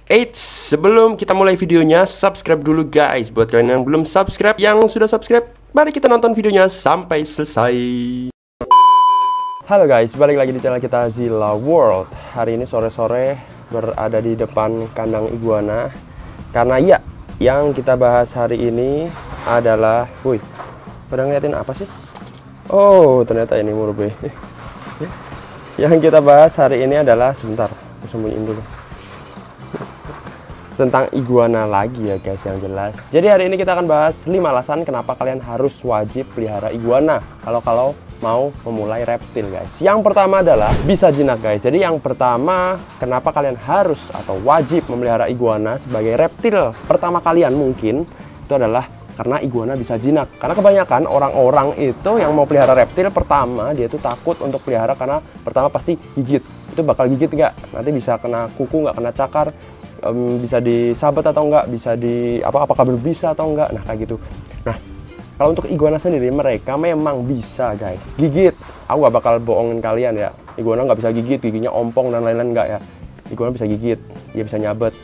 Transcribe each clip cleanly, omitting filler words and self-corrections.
Eits, sebelum kita mulai videonya, subscribe dulu guys. Buat kalian yang belum subscribe, yang sudah subscribe, mari kita nonton videonya sampai selesai. Halo guys, balik lagi di channel kita Zilla World. Hari ini sore-sore berada di depan kandang iguana. Karena ya, yang kita bahas hari ini adalah, wih, pada ngeliatin apa sih? Oh, ternyata ini murbe. Yang kita bahas hari ini adalah, sebentar, aku sembunyiin dulu, tentang iguana lagi ya guys, yang jelas. Jadi hari ini kita akan bahas 5 alasan kenapa kalian harus wajib pelihara iguana kalau mau memulai reptil guys. Yang pertama adalah bisa jinak guys. Jadi yang pertama, kenapa kalian harus atau wajib memelihara iguana sebagai reptil pertama kalian mungkin, itu adalah karena iguana bisa jinak. Karena kebanyakan orang-orang itu yang mau pelihara reptil pertama, dia tuh takut untuk pelihara karena pertama pasti gigit. Itu bakal gigit nggak? Nanti bisa kena kuku, nggak kena cakar, bisa disabet atau enggak, bisa di apakah berbisa atau enggak, nah kayak gitu. Nah, kalau untuk iguana sendiri, mereka memang bisa guys gigit. Aku nggak bakal bohongin kalian ya, iguana nggak bisa gigit, giginya ompong dan lain-lain, enggak ya. Iguana bisa gigit, dia bisa nyabet,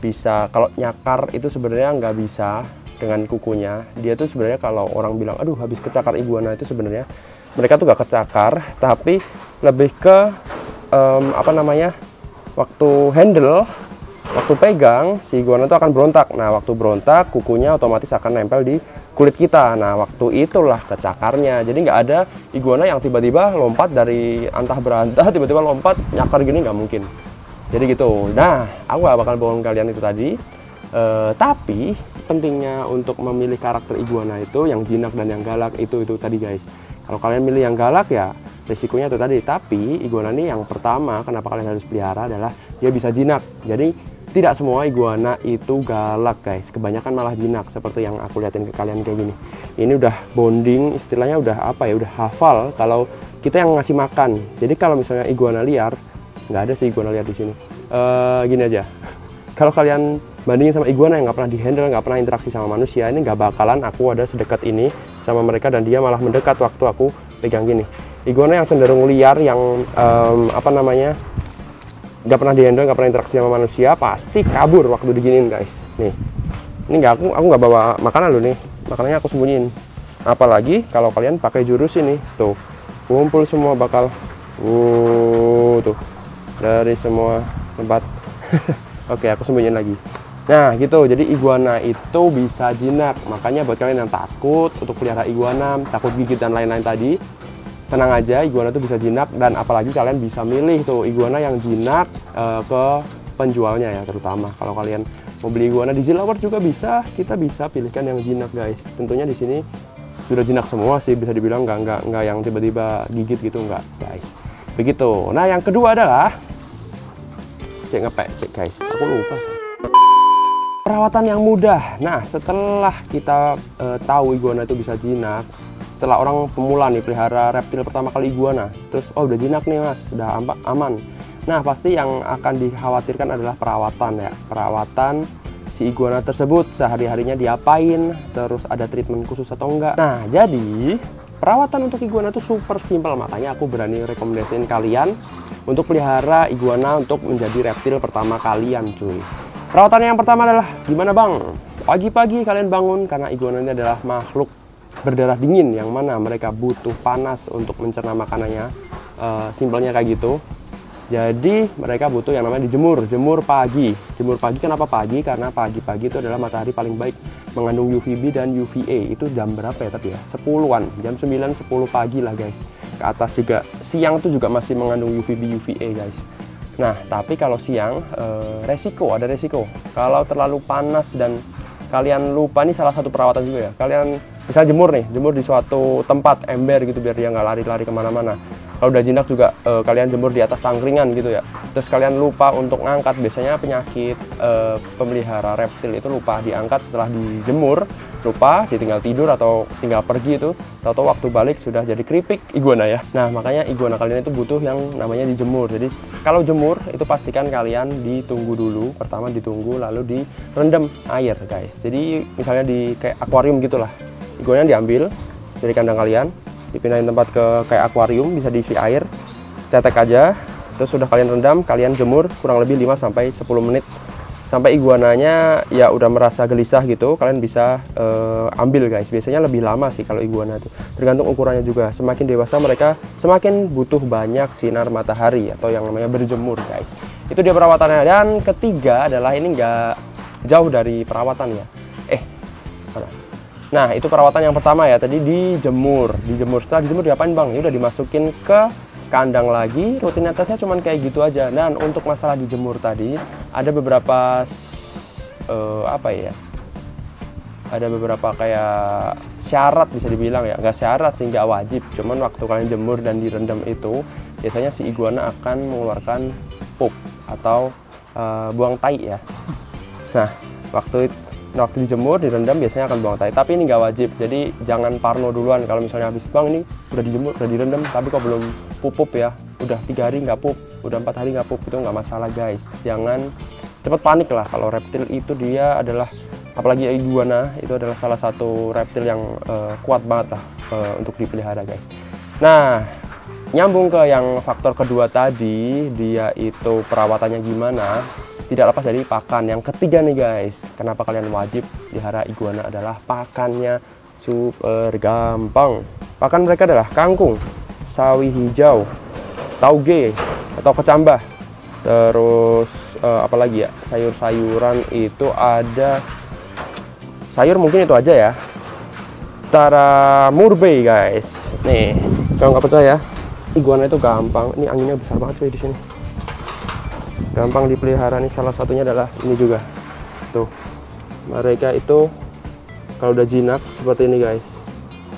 bisa. Kalau nyakar itu sebenarnya nggak bisa dengan kukunya. Dia tuh sebenarnya kalau orang bilang aduh habis kecakar iguana, itu sebenarnya mereka tuh nggak kecakar, tapi lebih ke waktu handle, waktu pegang, si iguana itu akan berontak. Nah, waktu berontak, kukunya otomatis akan nempel di kulit kita. Nah, waktu itulah kecakarnya. Jadi nggak ada iguana yang tiba-tiba lompat dari antah berantah, tiba-tiba lompat nyakar gini, nggak mungkin. Jadi gitu. Nah, aku nggak bakal bohong kalian itu tadi. Tapi pentingnya untuk memilih karakter iguana itu yang jinak dan yang galak itu tadi guys. Kalau kalian milih yang galak ya risikonya itu tadi. Tapi iguana ini yang pertama kenapa kalian harus pelihara adalah dia bisa jinak. Jadi tidak semua iguana itu galak guys, kebanyakan malah jinak seperti yang aku liatin ke kalian kayak gini. Ini udah bonding, istilahnya udah apa ya, udah hafal kalau kita yang ngasih makan. Jadi kalau misalnya iguana liar, nggak ada sih iguana liar di sini. Gini aja, kalau kalian bandingin sama iguana yang nggak pernah dihandle, nggak pernah interaksi sama manusia, ini nggak bakalan aku ada sedekat ini sama mereka, dan dia malah mendekat waktu aku pegang gini. Iguana yang cenderung liar, yang nggak pernah dihandle, nggak pernah interaksi sama manusia, pasti kabur waktu diginiin guys. Nih, ini nggak, aku nggak bawa makanan loh nih, makanannya aku sembunyiin. Apalagi kalau kalian pakai jurus ini, tuh kumpul semua bakal, tuh dari semua tempat. Oke, aku sembunyiin lagi. Nah gitu, jadi iguana itu bisa jinak. Makanya buat kalian yang takut untuk pelihara iguana, takut gigit dan lain-lain tadi, tenang aja, iguana itu bisa jinak. Dan apalagi kalian bisa milih tuh iguana yang jinak ke penjualnya ya, terutama kalau kalian mau beli iguana di Zilla World juga bisa, kita bisa pilihkan yang jinak guys. Tentunya di sini sudah jinak semua sih, bisa dibilang nggak yang tiba-tiba gigit gitu, nggak guys. Begitu. Nah yang kedua adalah guys, aku lupa. Perawatan yang mudah. Nah, setelah kita tahu iguana itu bisa jinak, setelah orang pemula nih pelihara reptil pertama kali iguana, terus oh udah jinak nih mas, udah aman. Nah, pasti yang akan dikhawatirkan adalah perawatan ya. Perawatan si iguana tersebut, sehari-harinya diapain, terus ada treatment khusus atau enggak. Nah, jadi perawatan untuk iguana itu super simpel, makanya aku berani rekomendasiin kalian untuk pelihara iguana untuk menjadi reptil pertama kalian cuy. Perawatannya yang pertama adalah gimana bang? Pagi-pagi kalian bangun, karena iguana ini adalah makhluk berdarah dingin yang mana mereka butuh panas untuk mencerna makanannya. Simpelnya kayak gitu. Jadi mereka butuh yang namanya jemur pagi. Jemur pagi kenapa pagi? Karena pagi-pagi itu adalah matahari paling baik, mengandung UVB dan UVA. Itu jam berapa ya tapi ya? 10-an, jam 9-10 pagi lah guys. Ke atas juga, siang itu juga masih mengandung UVB UVA guys. Nah tapi kalau siang ada resiko kalau terlalu panas dan kalian lupa. Nih salah satu perawatan juga ya, kalian bisa jemur di suatu tempat ember gitu biar dia nggak lari-lari kemana-mana. Kalau udah jinak juga kalian jemur di atas tangkringan gitu ya. Terus kalian lupa untuk ngangkat, biasanya penyakit pemelihara reptil itu lupa diangkat setelah dijemur, lupa ditinggal tidur atau tinggal pergi itu, atau waktu balik sudah jadi keripik iguana ya. Nah makanya iguana kalian itu butuh yang namanya dijemur. Jadi kalau jemur itu pastikan kalian ditunggu dulu, pertama ditunggu lalu direndam air guys. Jadi misalnya di kayak akuarium gitulah, iguana diambil dari kandang kalian, dipindahin tempat ke kayak akuarium, bisa diisi air, cetek aja, terus sudah kalian rendam, kalian jemur kurang lebih 5-10 menit sampai iguananya ya udah merasa gelisah gitu, kalian bisa ambil guys. Biasanya lebih lama sih kalau iguana itu, tergantung ukurannya juga. Semakin dewasa mereka semakin butuh banyak sinar matahari atau yang namanya berjemur guys. Itu dia perawatannya. Dan ketiga adalah ini nggak jauh dari perawatan ya. Nah itu perawatan yang pertama ya, tadi dijemur. Setelah dijemur diapain bang? Ya udah dimasukin ke kandang lagi. Rutinitasnya cuman kayak gitu aja. Dan untuk masalah dijemur tadi ada beberapa ada beberapa kayak syarat bisa dibilang ya. Nggak syarat sih, nggak wajib, cuman waktu kalian jemur dan direndam itu biasanya si iguana akan mengeluarkan pup atau buang tai ya. Nah waktu dijemur, direndam biasanya akan buang tai, tapi ini nggak wajib. Jadi jangan parno duluan kalau misalnya habis bang ini udah dijemur, udah direndam, tapi kok belum pup ya, udah 3 hari nggak pup, udah 4 hari nggak pup, itu nggak masalah guys. Jangan cepet panik lah. Kalau reptil itu dia adalah, apalagi iguana itu adalah salah satu reptil yang kuat banget lah untuk dipelihara guys. Nah nyambung ke yang faktor kedua tadi, dia itu perawatannya gimana, tidak lepas dari pakan. Yang ketiga nih guys, kenapa kalian wajib pelihara iguana adalah pakannya super gampang. Pakan mereka adalah kangkung, sawi hijau, tauge atau kecambah, terus apalagi ya, sayur-sayuran itu ada, sayur mungkin itu aja ya, tara murbei guys. Nih kalau nggak percaya, iguana itu gampang. Ini anginnya besar banget cuy di sini. Gampang dipelihara nih, salah satunya adalah ini juga. Tuh, mereka itu kalau udah jinak seperti ini guys,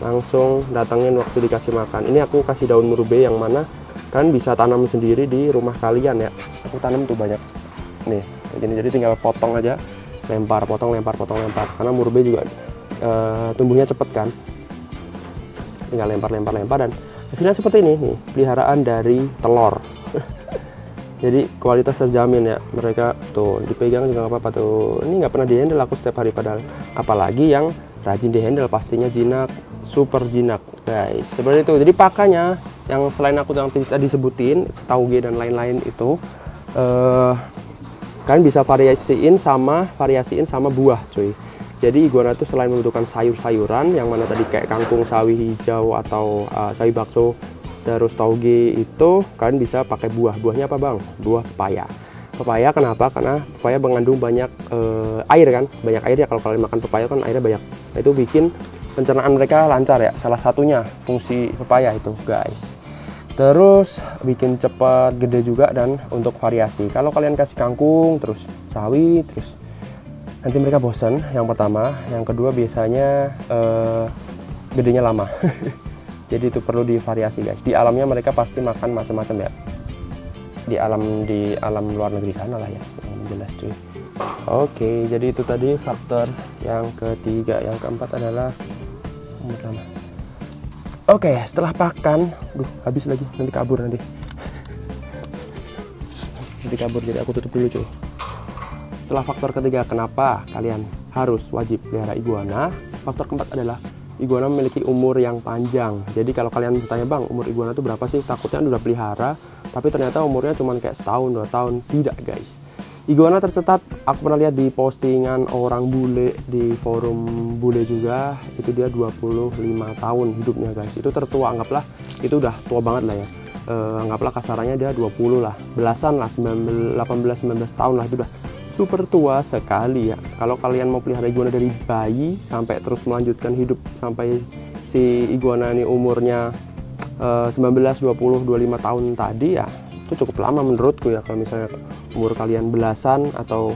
langsung datangin waktu dikasih makan. Ini aku kasih daun murbei yang mana kan bisa tanam sendiri di rumah kalian ya. Aku tanam tuh banyak. Nih, begini, jadi tinggal potong aja, lempar, potong, lempar, potong, lempar. Karena murbei juga tumbuhnya cepet kan. Tinggal lempar, dan hasilnya seperti ini nih, peliharaan dari telur. Jadi kualitas terjamin ya. Mereka tuh dipegang juga nggak apa-apa tuh. Ini nggak pernah dihandle aku setiap hari padahal. Apalagi yang rajin dihandle pastinya jinak, super jinak guys. Seperti itu. Jadi pakannya yang selain aku yang tadi sebutin, tauge dan lain-lain itu, kalian bisa variasiin sama buah cuy. Jadi iguana itu selain membutuhkan sayur-sayuran yang mana tadi kayak kangkung, sawi hijau atau sawi bakso, terus tauge, itu kalian bisa pakai buahnya apa bang? Buah pepaya. Pepaya kenapa? Karena pepaya mengandung banyak air kan, banyak air ya. Kalau kalian makan pepaya kan airnya banyak. Nah, itu bikin pencernaan mereka lancar ya. Salah satunya fungsi pepaya itu guys. Terus bikin cepat gede juga, dan untuk variasi. Kalau kalian kasih kangkung terus sawi terus, nanti mereka bosan. Yang pertama, yang kedua biasanya gedenya lama. Jadi itu perlu divariasi guys. Di alamnya mereka pasti makan macam-macam ya. Di alam luar negeri sana lah ya, yang jelas cuy. Oke, jadi itu tadi faktor yang ketiga. Yang keempat adalah umur lama. Oke, setelah pakan, habis lagi, nanti kabur nanti. Nanti kabur, jadi aku tutup dulu cuy. Setelah faktor ketiga, kenapa kalian harus wajib pelihara iguana? Faktor keempat adalah iguana memiliki umur yang panjang. Jadi kalau kalian bertanya bang, umur iguana itu berapa sih? Takutnya udah pelihara, tapi ternyata umurnya cuma kayak setahun, 2 tahun. Tidak guys. Iguana tercatat, aku pernah lihat di postingan orang bule di forum bule juga, itu dia 25 tahun hidupnya guys. Itu tertua, anggaplah itu udah tua banget lah ya. Anggaplah kasarannya dia 20 lah, belasan lah, 18-19 tahun lah, itu udah super tua sekali ya. Kalau kalian mau pelihara iguana dari bayi sampai terus melanjutkan hidup sampai si iguana ini umurnya 19, 20, 25 tahun tadi ya, itu cukup lama menurutku ya. Kalau misalnya umur kalian belasan atau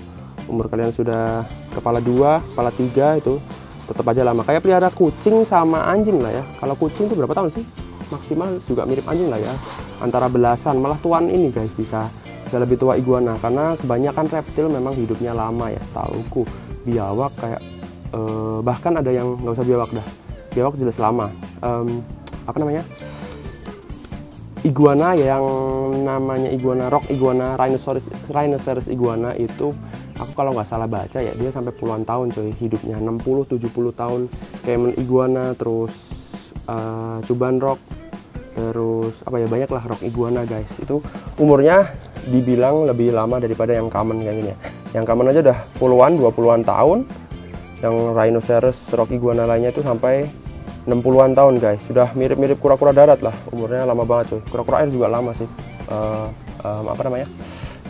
umur kalian sudah kepala 2, kepala 3, itu tetap aja lama. Kayak pelihara kucing sama anjing lah ya. Kalau kucing itu berapa tahun sih? Maksimal juga mirip anjing lah ya, antara belasan. Malah tuan ini guys bisa lebih tua iguana, karena kebanyakan reptil memang hidupnya lama ya. Setauku biawak kayak bahkan ada yang nggak usah biawak dah, biawak jelas lama. Apa namanya, iguana yang namanya iguana rock iguana, rhinoceros iguana itu, aku kalau nggak salah baca ya, dia sampai puluhan tahun coy hidupnya, 60-70 tahun. Cayman iguana, terus cuban rock, terus apa ya, banyak lah rock iguana guys. Itu umurnya dibilang lebih lama daripada yang common kayak gini ya. Yang common aja udah puluhan, 20-an tahun. Yang Rhinoceros rock iguana lainnya itu sampai 60-an tahun guys. Sudah mirip-mirip kura-kura darat lah, umurnya lama banget cuy. Kura-kura air juga lama sih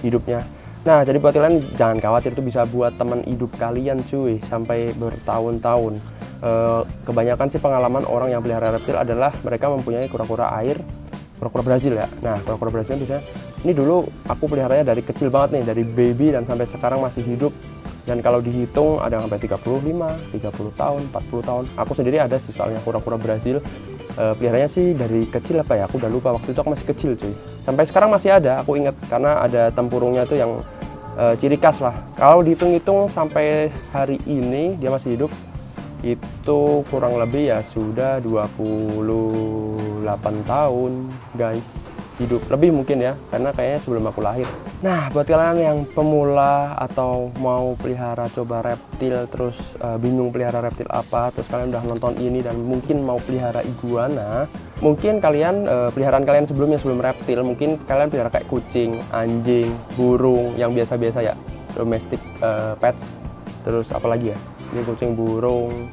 hidupnya. Nah, jadi buat kalian jangan khawatir, itu bisa buat teman hidup kalian cuy sampai bertahun-tahun. Kebanyakan sih pengalaman orang yang pelihara reptil adalah mereka mempunyai kura-kura air, kura-kura Brazil ya. Nah, kura-kura Brazil biasanya ini dulu aku peliharanya dari kecil banget nih, dari baby dan sampai sekarang masih hidup. Dan kalau dihitung ada sampai 35, 30 tahun, 40 tahun. Aku sendiri ada sih soalnya kura-kura Brazil. Peliharanya sih dari kecil apa ya, aku udah lupa, waktu itu aku masih kecil cuy. Sampai sekarang masih ada, aku ingat karena ada tempurungnya tuh yang ciri khas lah. Kalau dihitung-hitung sampai hari ini dia masih hidup, itu kurang lebih ya sudah 28 tahun guys hidup, lebih mungkin ya, karena kayaknya sebelum aku lahir. Nah, buat kalian yang pemula atau mau pelihara coba reptil, terus bingung pelihara reptil apa, terus kalian udah nonton ini dan mungkin mau pelihara iguana, mungkin kalian peliharaan kalian sebelumnya, sebelum reptil, mungkin kalian pelihara kayak kucing, anjing, burung, yang biasa-biasa ya, domestic pets. Terus apalagi ya, ini kucing, burung,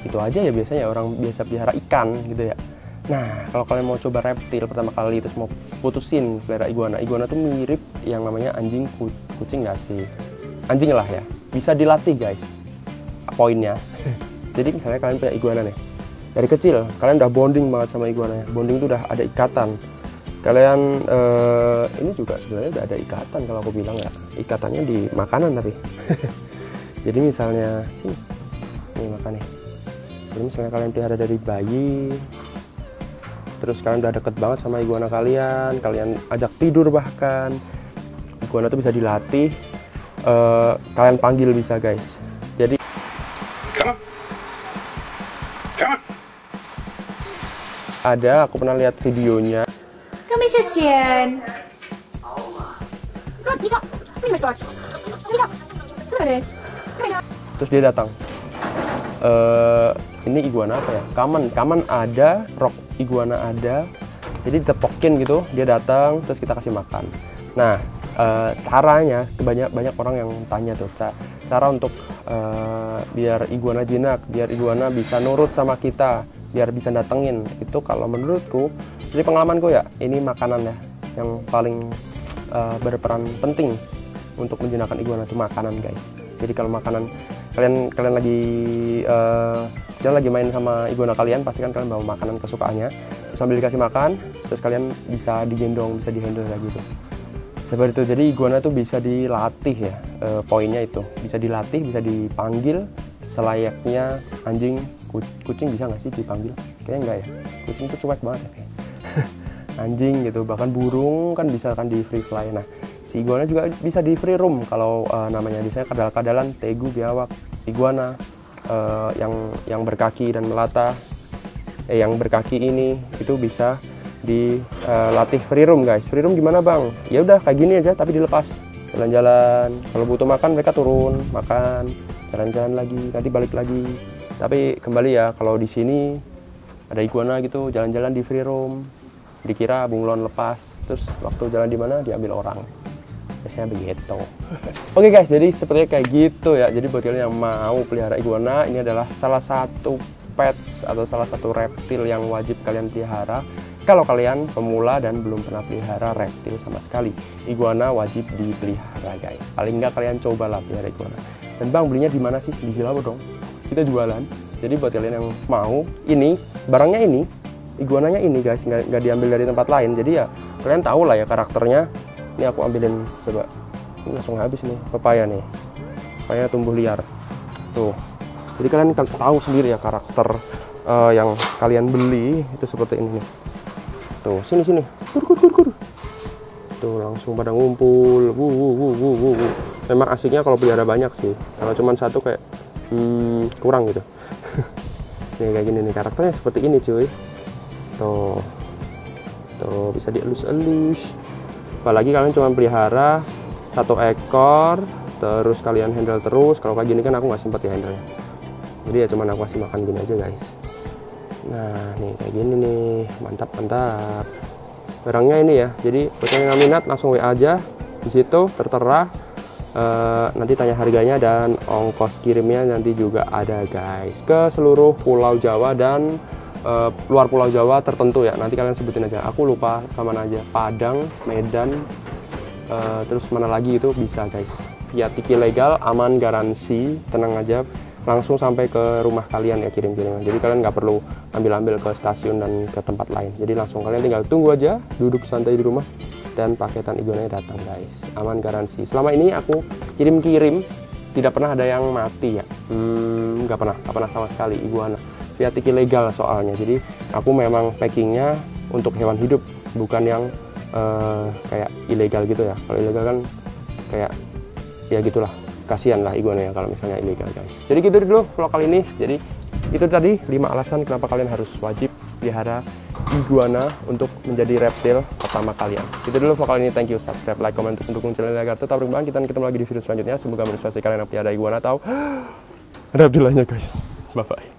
itu aja ya biasanya orang biasa pelihara, ikan gitu ya. Nah, kalau kalian mau coba reptil pertama kali terus mau putusin pelihara iguana, iguana tuh mirip yang namanya anjing, kucing nggak sih? Anjing lah ya, bisa dilatih guys poinnya. Jadi misalnya kalian punya iguana nih, dari kecil kalian udah bonding banget sama iguananya, bonding tuh udah ada ikatan. Kalian ini juga sebenarnya udah ada ikatan kalau aku bilang ya, ikatannya di makanan tapi. Jadi misalnya sini, nih makan nih. Jadi misalnya kalian pelihara dari bayi, terus kalian udah deket banget sama iguana kalian, kalian ajak tidur bahkan, iguana tuh bisa dilatih, kalian panggil bisa guys. Jadi ada, aku pernah lihat videonya. Kami sesian. Bisa, bisa, bisa. Terus dia datang. Ini iguana apa ya? Kaman ada, rock iguana ada. Jadi ditepokin gitu, dia datang, terus kita kasih makan. Nah, caranya banyak orang yang tanya tuh, cara untuk biar iguana jinak, biar iguana bisa nurut sama kita, biar bisa datengin. Itu kalau menurutku, dari pengalamanku ya, ini makanan ya yang paling berperan penting untuk menjinakkan iguana, itu makanan guys. Jadi kalau makanan kalian lagi main sama iguana kalian, pastikan kalian bawa makanan kesukaannya, terus sambil dikasih makan, terus kalian bisa digendong, bisa dihandle kayak gitu. Seperti itu. Jadi iguana tuh bisa dilatih ya, poinnya itu bisa dilatih, bisa dipanggil selayaknya anjing, kucing bisa nggak sih dipanggil? Kayaknya enggak ya, kucing tuh cuek banget ya. Anjing gitu, bahkan burung kan bisa kan di free fly. Nah, si iguana juga bisa di free roam kalau namanya biasanya kadal-kadalan, tegu, biawak, iguana yang berkaki dan melata, yang berkaki ini itu bisa dilatih free roam guys. Free roam gimana bang? Ya udah kayak gini aja tapi dilepas, jalan-jalan. Kalau butuh makan mereka turun makan, jalan-jalan lagi, nanti balik lagi. Tapi kembali ya, kalau di sini ada iguana gitu jalan-jalan di free roam, dikira bunglon lepas, terus waktu jalan di mana diambil orang. Biasanya begitu. Oke guys, jadi sepertinya kayak gitu ya. Jadi buat kalian yang mau pelihara iguana, ini adalah salah satu pets atau salah satu reptil yang wajib kalian pelihara. Kalau kalian pemula dan belum pernah pelihara reptil sama sekali, iguana wajib dipelihara guys. Paling nggak kalian cobalah pelihara iguana. Dan bang, belinya di mana sih? Di Silabo dong. Kita jualan. Jadi buat kalian yang mau, ini barangnya ini, iguananya ini guys, nggak diambil dari tempat lain. Jadi ya kalian tahu lah ya karakternya. Ini aku ambilin, coba. Ini langsung habis nih, pepaya nih. Pepaya tumbuh liar. Tuh. Jadi kalian tahu sendiri ya karakter yang kalian beli itu seperti ini nih. Tuh, sini. Kur. Tuh, langsung pada ngumpul. Memang asiknya kalau pelihara banyak sih. Kalau cuma satu kayak kurang gitu. Nih kayak gini nih, karakternya seperti ini cuy. Tuh, bisa dielus-elus. Apalagi kalian cuma pelihara satu ekor, terus kalian handle terus. Kalau kayak gini kan aku nggak sempat ya handle. Jadi ya cuma aku kasih makan gini aja guys. Nah nih kayak gini nih, mantap. Barangnya ini ya. Jadi buat yang minat langsung WA aja. Di situ tertera Nanti tanya harganya dan ongkos kirimnya nanti juga ada guys, ke seluruh Pulau Jawa dan luar Pulau Jawa tertentu ya, nanti kalian sebutin aja, aku lupa kemana aja, Padang, Medan, terus mana lagi itu bisa guys. Via Tiki Legal, aman, garansi, tenang aja, langsung sampai ke rumah kalian ya kirim-kirimnya. Jadi kalian nggak perlu ambil-ambil ke stasiun dan ke tempat lain, jadi langsung kalian tinggal tunggu aja, duduk santai di rumah dan paketan iguananya datang guys, aman, garansi. Selama ini aku kirim-kirim tidak pernah ada yang mati ya, nggak pernah sama sekali iguana. Via Tiki Legal soalnya, jadi aku memang packingnya untuk hewan hidup, bukan yang kayak ilegal gitu ya. Kalau ilegal kan kayak ya gitulah, kasihan lah iguana ya kalau misalnya ilegal guys. Jadi gitu dulu vlog kali ini. Jadi itu tadi 5 alasan kenapa kalian harus wajib pelihara iguana untuk menjadi reptil pertama kalian. Itu dulu vlog kali ini. Thank you, subscribe, like, komen untuk mendukung channel ini agar tetap berkembang. Kita ketemu lagi di video selanjutnya. Semoga menginspirasi kalian yang pelihara iguana atau reptil lainnya guys. Bye bye.